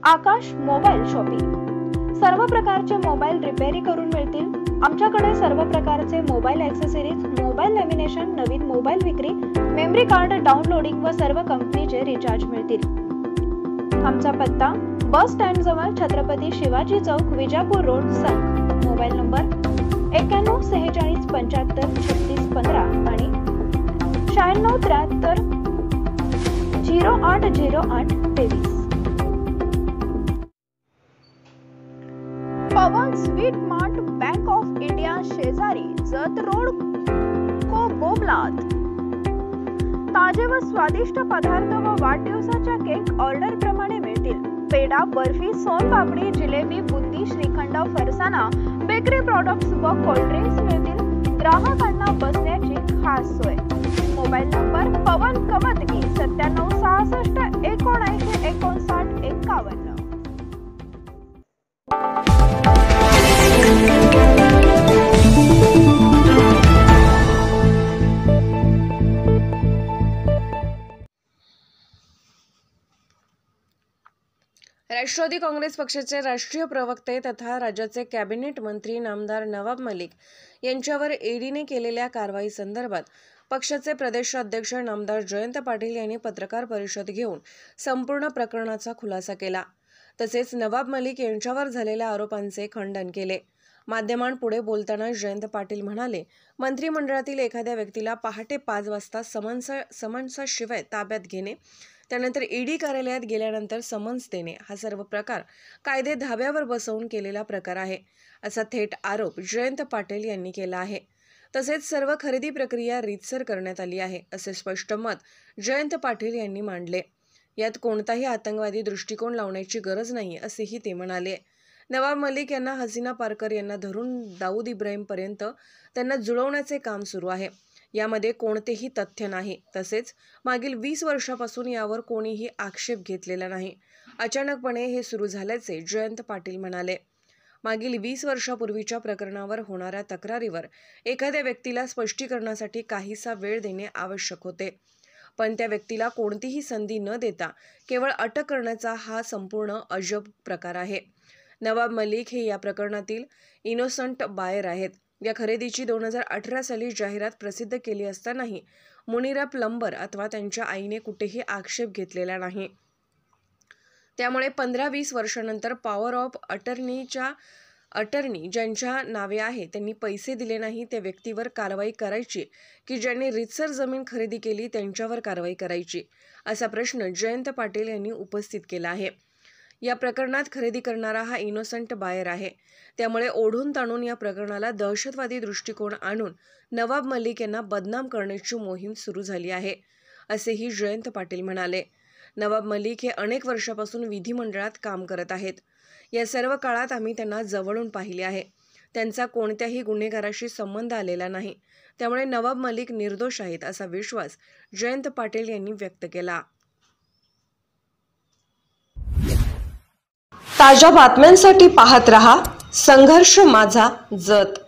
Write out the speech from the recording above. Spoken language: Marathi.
आकाश मोबाईल शॉपिंग। सर्व प्रकारचे मोबाईल रिपेअरी करून मिळतील। आमच्याकडे सर्व प्रकारचे मोबाईल ॲक्सेसरीज, मोबाईल लॅमिनेशन, नवीन मोबाईल विक्री, मेमरी कार्ड डाउनलोडिंग व सर्व कंपनीचे रिचार्ज मिळतील। आमचा पत्ता बस स्टँड जवळ छत्रपती शिवाजी चौक, विजापूर रोड, संघ। मोबाईल नंबर 91 46 75 36 15 आणि 96 73 08 08 23। पवन sweet mart, bank of India शेजारी, जत रोड, बोबलाद। ताजे व स्वादिष्ट पदार्थ व वाढदिवसाच्या केक ऑर्डर प्रमाणे मिळतील। पेढा, बर्फी, सोनपापडी, जिलेबी, बुंदी, श्रीखंड, फरसाणा, बेकरी प्रोडक्ट्स व कोल्ड्रिंक्स मिळतील। ग्राहकांना बसण्याची खास सोय। मोबाईल नंबर पवन कमतगी 97 66 79 59 51। राष्ट्रवादी काँग्रेस पक्षाचे राष्ट्रीय प्रवक्ते तथा राज्याचे कॅबिनेट मंत्री नामदार नवाब मलिक यांच्यावर ईडीने केलेल्या कारवाई संदर्भात पक्षाचे प्रदेशाध्यक्ष नामदार जयंत पाटील यांनी पत्रकार परिषद घेऊन संपूर्ण प्रकरणाचा खुलासा केला। तसेच नवाब मलिक यांच्यावर झालेल्या आरोपांचे खंडन केले। माध्यमांपुढे बोलताना जयंत पाटील म्हणाले, मंत्रिमंडळातील एखाद्या व्यक्तीला पहाटे 5 वाजता समन्साशिवाय ताब्यात घेणे, त्यानंतर ईडी कार्यालयात गेल्यानंतर समन्स देणे हा सर्व प्रकार कायदे धाब्यावर बसवून केलेला प्रकार आहे, असा थेट आरोप जयंत पाटील यांनी केला आहे। तसेच सर्व खरेदी प्रक्रिया रीतसर करण्यात आली आहे, असे स्पष्ट मत जयंत पाटील यांनी मांडले। यात कोणताही आतंकवादी दृष्टिकोन लावण्याची गरज नाही, असेही ते म्हणाले। नवाब मलिक यांना हसीना पारकर यांना धरून दाऊद इब्राहिम पर्यंत त्यांना जुळवण्याचे काम सुरू आहे। यामध्ये कोणतेही तथ्य नाही। तसेच मागील 20 वर्षापासून यावर कोणीही आक्षेप घेतलेला नाही। अचानकपणे हे सुरू झाल्याचे जयंत पाटील म्हणाले। मागील 20 वर्षापूर्वीच्या प्रकरणावर होणाऱ्या तक्रारीवर एखाद्या व्यक्तीला स्पष्टीकरणासाठी काहीसा वेळ देणे आवश्यक होते, पण त्या व्यक्तीला कोणतीही संधी न देता केवळ अटक करण्याचा हा संपूर्ण अजब प्रकार आहे। नवाब मलिक हे या प्रकरणातील इनोसंट बायर आहेत। या खरेदीची 2018 साली जाहिरात प्रसिद्ध केली असतानाही मुनिरा प्लंबर अथवा त्यांच्या आईने कुठेही आक्षेप घेतलेला नाही। त्यामुळे 15-20 वर्षानंतर पॉवर ऑफ अटर्नी ज्यांच्या नावे आहे त्यांनी पैसे दिले नाही त्या व्यक्तीवर कारवाई करायची की ज्यांनी रीतसर जमीन खरेदी केली त्यांच्यावर कारवाई करायची, असा प्रश्न जयंत पाटील यांनी उपस्थित केला आहे। या प्रकरणात खरेदी करणारा हा इनोसंट बायर आहे। त्यामुळे ओढून ताणून या प्रकरणाला दहशतवादी दृष्टिकोन आणून नवाब मलिक यांना बदनाम करण्याची मोहीम सुरू झाली आहे, असेही जयंत पाटील म्हणाले। नवाब मलिक हे अनेक वर्षापासून विधिमंडळात काम करत आहेत। या सर्व काळात आम्ही त्यांना जवळून पाहिले आहे। त्यांचा कोणत्याही गुन्हेगाराशी संबंध आलेला नाही। त्यामुळे नवाब मलिक निर्दोष आहेत, असा विश्वास जयंत पाटील यांनी व्यक्त केला। ताज्या बातम्यांसाठी पाहत रहा संघर्ष माझा जत।